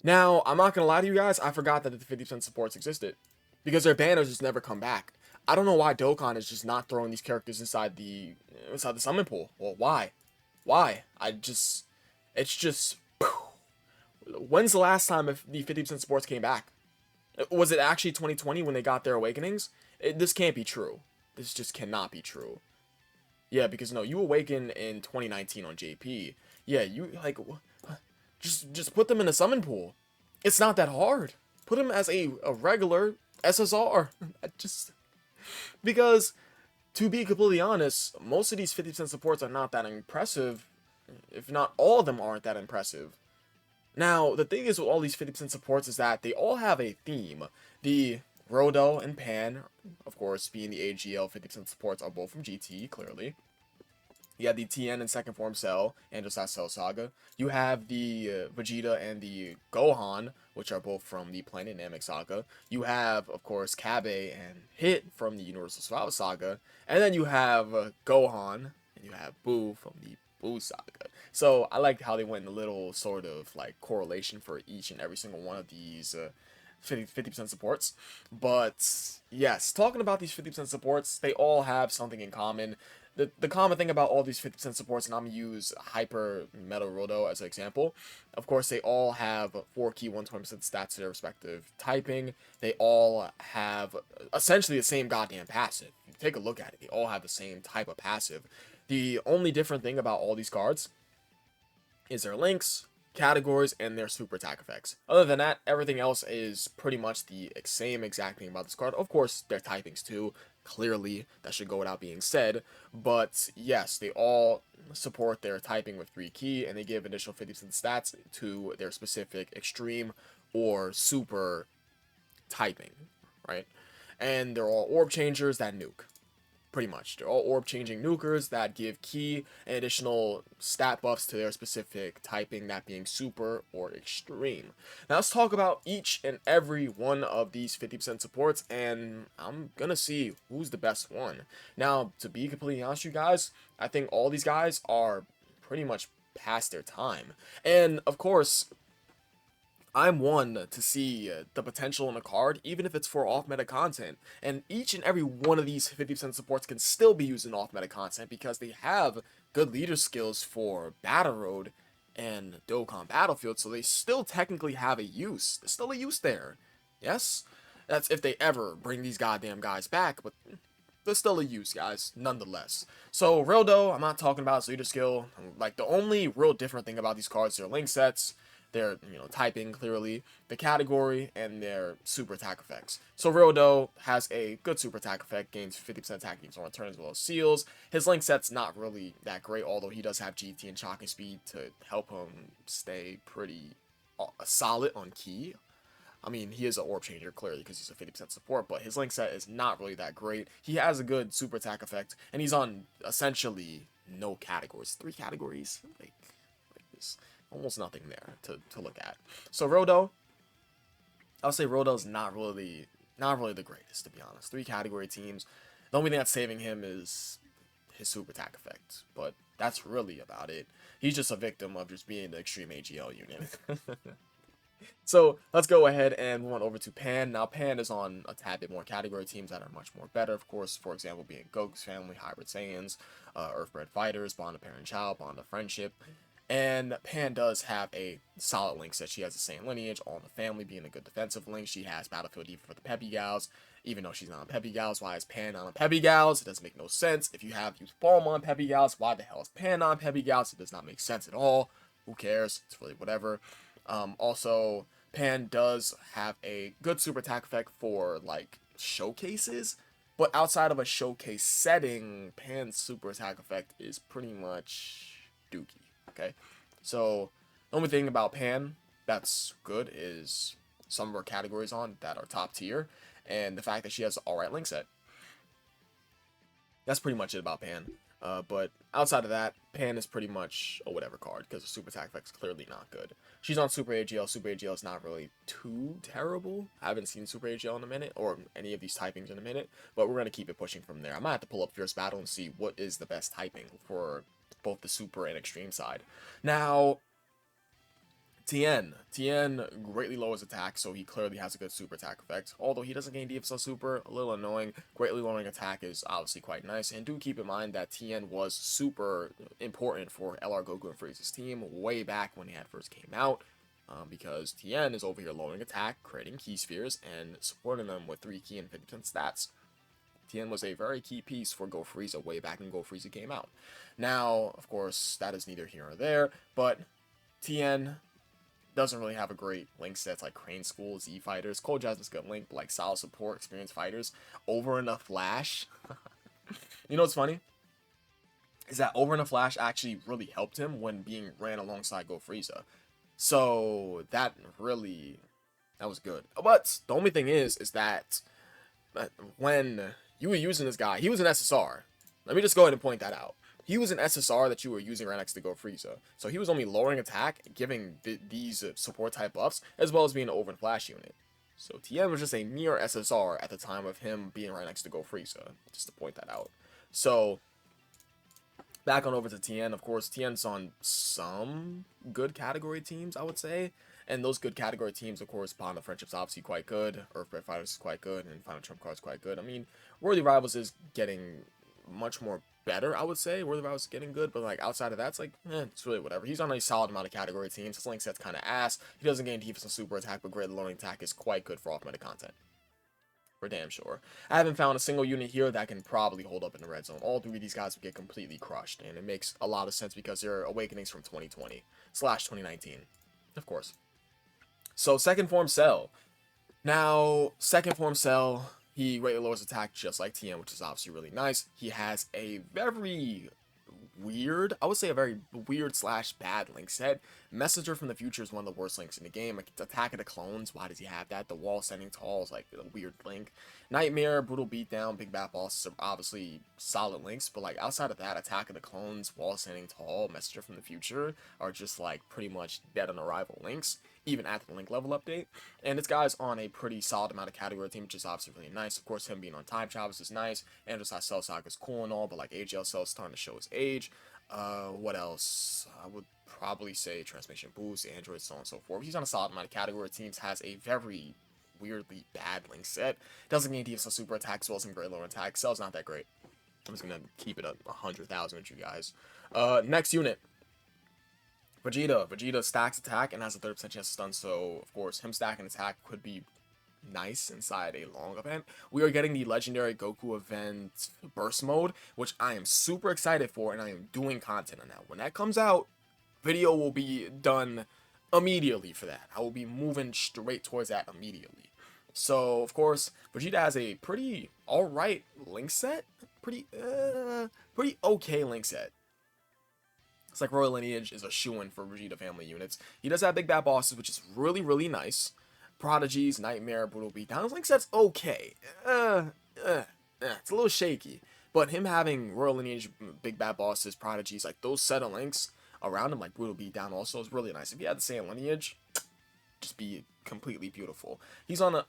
Now, I'm not gonna lie to you guys, I forgot that the 50% supports existed. Because their banners just never come back. I don't know why Dokkan is just not throwing these characters inside the summon pool. Well, why? Why? It's just when's the last time if the 50% supports came back? Was it actually 2020 when they got their awakenings? This can't be true. This just cannot be true. Yeah, because no, you awaken in 2019 on JP. Yeah, you like just put them in a summon pool. It's not that hard. Put them as a regular SSR. Just because to be completely honest, most of these 50% supports are not that impressive. If not all of them aren't that impressive. Now, the thing is with all these 50% supports is that they all have a theme. The Rodo and Pan, of course, being the AGL 50% supports, are both from GT, clearly. You have the TN and second form Cell, and just that Cell Saga. You have the Vegeta and the Gohan, which are both from the Planet Namek Saga. You have, of course, Kabe and Hit from the Universal Survival Saga. And then you have Gohan, and you have Boo from the Boo Saga. So I like how they went in a little sort of like correlation for each and every single one of these 50% supports. But yes, talking about these 50% supports, they all have something in common. The common thing about all these 50% supports, and I'm going to use Hyper Metal Rodo as an example, of course, they all have 4 key 120% stats to their respective typing. They all have essentially the same goddamn passive. Take a look at it. They all have the same type of passive. The only different thing about all these cards is their links, categories, and their super attack effects. Other than that, everything else is pretty much the same exact thing about this card. Of course, their typings too. Clearly, that should go without being said. But yes, they all support their typing with 3 key, and they give additional 50% stats to their specific extreme or super typing, right? And they're all orb changers that nuke. Pretty much. They're all orb changing nukers that give key and additional stat buffs to their specific typing, that being super or extreme. Now let's talk about each and every one of these 50% supports, and I'm gonna see who's the best one. Now, to be completely honest with you guys, I think all these guys are pretty much past their time. And of course, I'm one to see the potential in a card, even if it's for off-meta content. And each and every one of these 50% supports can still be used in off-meta content because they have good leader skills for Battle Road and Dokkan Battlefield, so they still technically have a use. There's still a use there. Yes? That's if they ever bring these goddamn guys back, but there's still a use, guys, nonetheless. So, Rildo, I'm not talking about his leader skill. Like, the only real different thing about these cards are link sets, their typing clearly, the category, and their super attack effects. So Rildo has a good super attack effect, gains 50% attack gains on return as well as seals. His link set's not really that great, although he does have GT and shocking speed to help him stay pretty solid on key. I mean, he is an orb changer, clearly, because he's a 50% support, but his link set is not really that great. He has a good super attack effect, and he's on essentially no categories. 3 categories? Like this. Almost nothing there to look at. So Rodo, I'll say Rodo's not really the greatest, to be honest. 3 category teams. The only thing that's saving him is his super attack effect, but that's really about it. He's just a victim of just being the extreme AGL unit. So let's go ahead and move on over to Pan. Now Pan is on a tad bit more category teams that are much more better, of course. For example, being Goku's family, Hybrid Saiyans, Earthbred Fighters, Bond of Parent-Child, Bond of Friendship. And Pan does have a solid link set. She has the same lineage, all in the family, being a good defensive link. She has Battlefield even for the Peppy Gals, even though she's not on Peppy Gals. Why is Pan on Peppy Gals? It doesn't make no sense. If you have used Balm on Peppy Gals, why the hell is Pan on Peppy Gals? It does not make sense at all. Who cares? It's really whatever. Also, Pan does have a good super attack effect for, like, showcases. But outside of a showcase setting, Pan's super attack effect is pretty much dookie. Okay, so the only thing about Pan that's good is some of her categories on that are top tier, and the fact that she has an alright link set. That's pretty much it about Pan. But outside of that, Pan is pretty much a whatever card because the super attack effect is clearly not good. She's on Super AGL. Super AGL is not really too terrible. I haven't seen Super AGL in a minute, or any of these typings in a minute, but we're going to keep it pushing from there. I might have to pull up Fierce Battle and see what is the best typing for both the super and extreme side. Now, Tien greatly lowers attack, so he clearly has a good super attack effect. Although he doesn't gain defense on super, a little annoying. Greatly lowering attack is obviously quite nice. And do keep in mind that Tien was super important for LR Goku and Frieza's team way back when he had first came out. Because Tien is over here lowering attack, creating key spheres, and supporting them with 3 key and 50% stats. Tien was a very key piece for Go Frieza way back when Go Frieza came out. Now, of course, that is neither here nor there, but Tien doesn't really have a great link sets like Crane School, Z Fighters. Cold Jasmine's good link, but like solid support, experienced fighters. Over in a Flash. You know what's funny? Is that Over in a Flash actually really helped him when being ran alongside Go Frieza. So that was good. But the only thing is that when you were using this guy, he was an SSR. Let me just go ahead and point that out. He was an SSR that you were using right next to Go Frieza. So he was only lowering attack, giving these support type buffs, as well as being an over and flash unit. So Tien was just a mere SSR at the time of him being right next to Go Frieza, just to point that out. So, back on over to Tien. Of course, Tien's on some good category teams, I would say. And those good category teams, of course, Bond of Friendship's obviously quite good. Earthbreak Fighters is quite good. And Final Trump Card's quite good. I mean, Worthy Rivals is getting much more better, I would say. Worthy Rivals is getting good. But, like, outside of that, it's like, it's really whatever. He's on a solid amount of category teams. His link set's kind of ass. He doesn't gain defense and super attack, but great loading attack is quite good for off-meta content. For damn sure. I haven't found a single unit here that can probably hold up in the red zone. All 3 of these guys would get completely crushed. And it makes a lot of sense because they're awakenings from 2020/2019. Of course. So, second form Cell. Now, second form Cell, he greatly lowers attack just like Tien, which is obviously really nice. He has a very weird, I would say a very weird / bad link set. Messenger from the Future is one of the worst links in the game. Like, Attack of the Clones, why does he have that? The Wall Standing Tall is like a weird link. Nightmare, Brutal Beatdown, Big Bad Boss are obviously solid links, but like outside of that, Attack of the Clones, Wall Standing Tall, Messenger from the Future are just like pretty much dead on arrival links, even after the link level update. And this guy's on a pretty solid amount of category team, which is obviously really nice. Of course, him being on Time Travels is nice. Andros Cell Saga is cool and all, but like AGL Cell is starting to show his age. What else? I would probably say Transmission Boost, Android, so on and so forth. He's on a solid amount of category teams, has a very weirdly bad link set. Doesn't gain defense on super attack, as well as some very low attack. Cell's not that great. I'm just gonna keep it at 100,000 with you guys. Next unit. Vegeta. Vegeta stacks attack and has a 30% chance to stun, so of course him stacking attack could be nice inside a long event. We are getting the legendary Goku event burst mode, which I am super excited for, and I am doing content on that. When that comes out, video will be done immediately for that. I will be moving straight towards that immediately. So of course Vegeta has a pretty alright link set, pretty okay link set. It's like Royal Lineage is a shoo-in for Vegeta family units. He does have Big Bad Bosses, which is really nice. Prodigies, Nightmare, Brutal Beatdown. His link set's okay. It's a little shaky. But him having Royal Lineage, Big Bad Bosses, Prodigies, like those set of links around him, like Brutal Beatdown also, is really nice. If you had the same lineage, just be completely beautiful. He's on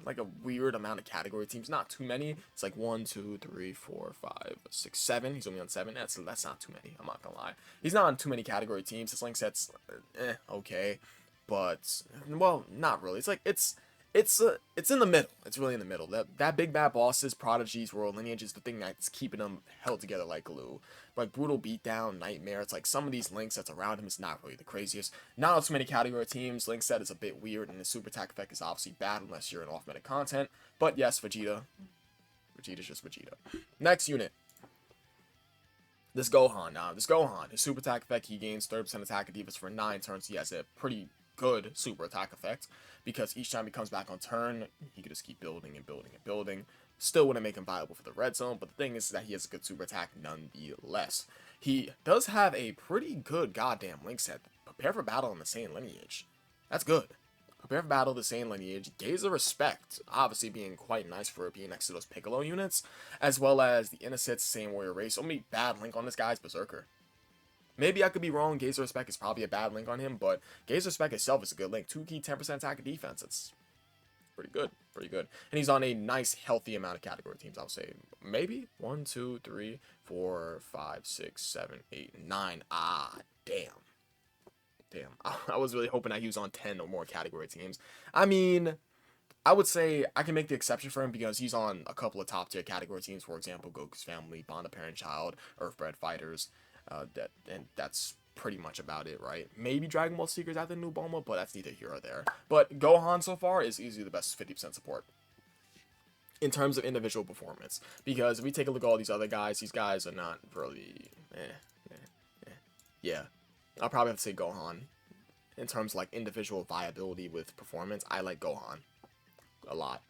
like a weird amount of category teams. Not too many. It's like 1, 2, 3, 4, 5, 6, 7. He's only on 7. That's not too many. I'm not gonna lie. He's not on too many category teams. His link set's okay. But, well, not really. It's like, it's in the middle. It's really in the middle. That Big Bad Bosses, Prodigies, Royal Lineage is the thing that's keeping them held together like glue. Like, Brutal Beatdown, Nightmare, it's like some of these link sets around him is not really the craziest. Not on too many category teams. Link set is a bit weird, and the super attack effect is obviously bad unless you're in off-meta content. But yes, Vegeta. Vegeta's just Vegeta. Next unit. This Gohan. Now, this Gohan, his super attack effect, he gains 30% attack and defense for 9 turns. He has a pretty good super attack effect because each time he comes back on turn, he could just keep building and building and building. Still wouldn't make him viable for the red zone, but the thing is that he has a good super attack nonetheless. He does have a pretty good goddamn link set. Prepare for battle in the same lineage. That's good. Prepare for battle in the same lineage. Gaze of Respect, obviously being quite nice for being next to those Piccolo units, as well as the Innocents, same warrior race. Only bad link on this guy's Berserker. Maybe I could be wrong. Gaze of Respect is probably a bad link on him, but Gaze of Respect itself is a good link. 2 key, 10% attack and defense. It's pretty good. Pretty good. And he's on a nice, healthy amount of category teams, I'll say. Maybe 1, 2, 3, 4, 5, 6, 7, 8, 9. Ah, damn. Damn, I was really hoping that he was on 10 or more category teams. I mean, I would say I can make the exception for him because he's on a couple of top tier category teams. For example, Goku's Family, Bond of Parent Child, Earthbred Fighters. That's pretty much about it, right? Maybe Dragon Ball Seekers at the new Bulma, but that's neither here or there. But Gohan so far is easily the best 50% support in terms of individual performance. Because if we take a look at all these other guys, these guys are not really, yeah. I'll probably have to say Gohan. In terms of like individual viability with performance, I like Gohan a lot.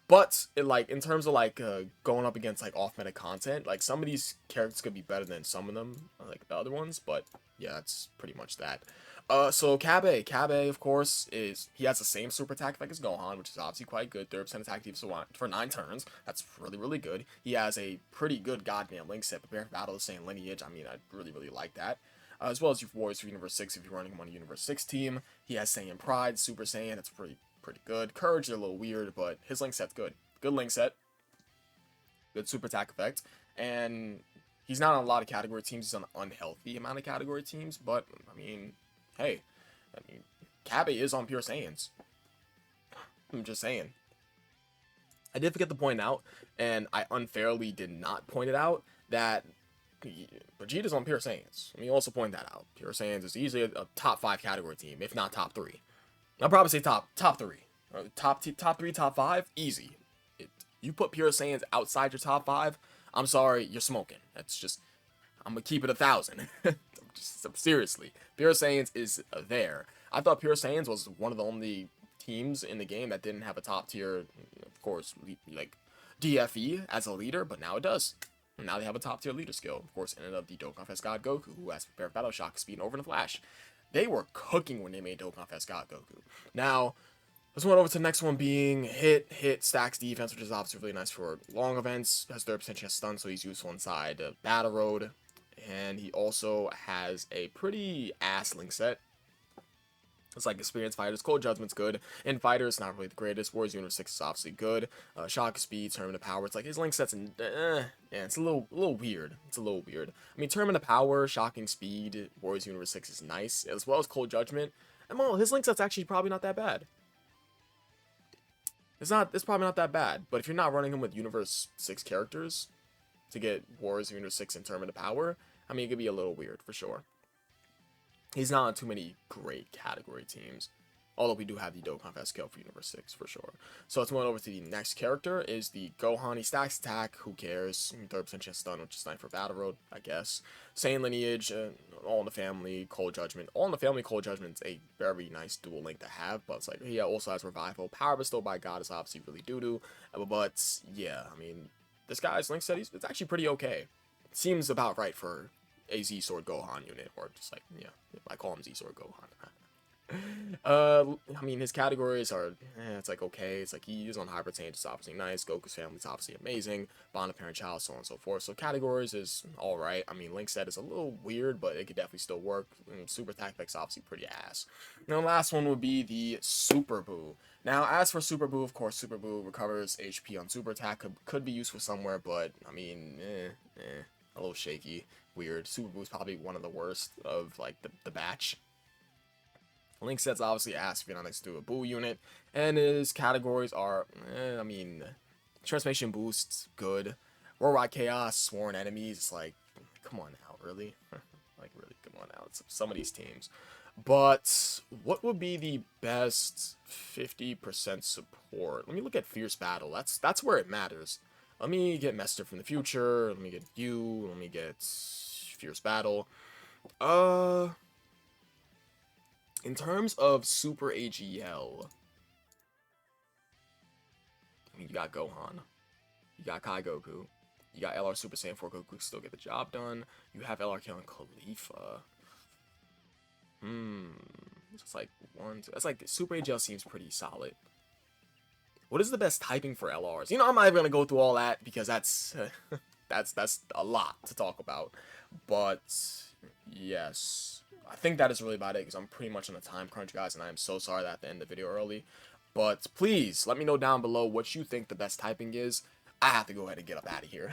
But in terms of like going up against like off meta content, like some of these characters could be better than some of them, like the other ones. But yeah, that's pretty much that. So Kabe, of course, he has the same super attack effect as Gohan, which is obviously quite good. 30% attack for 9 turns. That's really good. He has a pretty good goddamn link set. Prepare for battle, the same lineage. I mean, I really like that. As well as your Warriors for Universe 6 if you're running him on a Universe 6 team. He has Saiyan Pride, Super Saiyan. That's pretty good. Courage is a little weird, but his link set's good. Good link set. Good super attack effect. And he's not on a lot of category teams. He's on an unhealthy amount of category teams. But, I mean, hey. Kabe is on Pure Saiyans. I'm just saying. I did forget to point out, and I unfairly did not point it out, that Vegeta's on Pure Saiyans. Let me also point that out. Pure Saiyans is easily a top 5 category team, if not top 3. I'll probably say top 3. Top 3, top 5, easy. You put Pure Saiyans outside your top 5, I'm sorry, you're smoking. That's just, I'm gonna keep it 1,000. Seriously, Pure Saiyans is there. I thought Pure Saiyans was one of the only teams in the game that didn't have a top tier, of course, like DFE as a leader, but now it does. Now they have a top tier leader skill. Of course, in and of the Dokkan Fest God Goku, who has prepared Battle Shock Speed over in a flash. They were cooking when they made Dokkan Fest God Goku. Now, let's move over to the next one being hit, stacks defense, which is obviously really nice for long events. Has 30% chance stun, so he's useful inside Battle Road. And he also has a pretty ass link set. It's like experienced fighters. Cold Judgment's good. In fighters, not really the greatest. Warriors Universe 6 is obviously good. Shock Speed, Tournament of Power. It's like his link sets and yeah, it's a little weird. It's a little weird. I mean, Tournament of Power, Shocking Speed, Warriors Universe 6 is nice, as well as Cold Judgment. And well, his link set's actually probably not that bad. It's probably not that bad. But if you're not running him with Universe 6 characters to get Warriors Universe 6 and Tournament of Power, I mean, it could be a little weird for sure. He's not on too many great category teams. Although we do have the Dokkan Fest skill for Universe 6 for sure. So let's move over to the next character is the Gohan. He stacks attack, who cares? 30% chance stun, which is nice for Battle Road, I guess. Saiyan Lineage, All in the Family, Cold Judgment. All in the Family, Cold Judgment is a very nice dual link to have, but it's like, he also has Revival. Power Bestowed by God is obviously really doo-doo. But yeah, I mean, this guy's link set, it's actually pretty okay. Seems about right for a Z-Sword Gohan unit, or just like, yeah, I call him Z-Sword Gohan. I mean, his categories are, it's like okay, it's like he is on Hybrid Saiyan, it's obviously nice, Goku's Family is obviously amazing, Bond of Parent Child, so on and so forth, so categories is alright. I mean, link set is a little weird, but it could definitely still work. Super attack effect's obviously pretty ass. Now, the last one would be the Super Buu. Now, as for Super Buu, of course, Super Buu recovers HP on super attack, could be useful somewhere, but, I mean, a little shaky, weird. Super Buu is probably one of the worst of, like, the batch. Link set's obviously ass if you're not next to a Buu unit, and his categories are, I mean, Transformation Boosts, good. Worldwide Chaos, Sworn Enemies, it's like, come on now, really? Like, really, come on now, it's some of these teams. But, what would be the best 50% support? Let me look at Fierce Battle, that's where it matters. Let me get Mester from the future, let me get you, let me get Fierce Battle. In terms of Super AGL, I mean, you got Gohan, you got Kai Goku, you got LR Super Saiyan 4 Goku still get the job done, you have LR killing Khalifa. It's like that's like Super AGL seems pretty solid. What is the best typing for LRs? You know, I'm not even gonna go through all that because that's that's a lot to talk about. But yes, I think that is really about it because I'm pretty much on a time crunch, guys, and I am so sorry that I have to end the video early. But please let me know down below what you think the best typing is. I have to go ahead and get up out of here.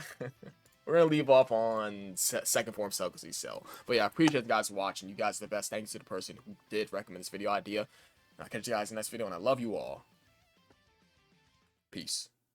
We're gonna leave off on second form Cell. But yeah, I appreciate you guys watching. You guys are the best. Thanks to the person who did recommend this video idea. I'll catch you guys in the next video, and I love you all. Peace.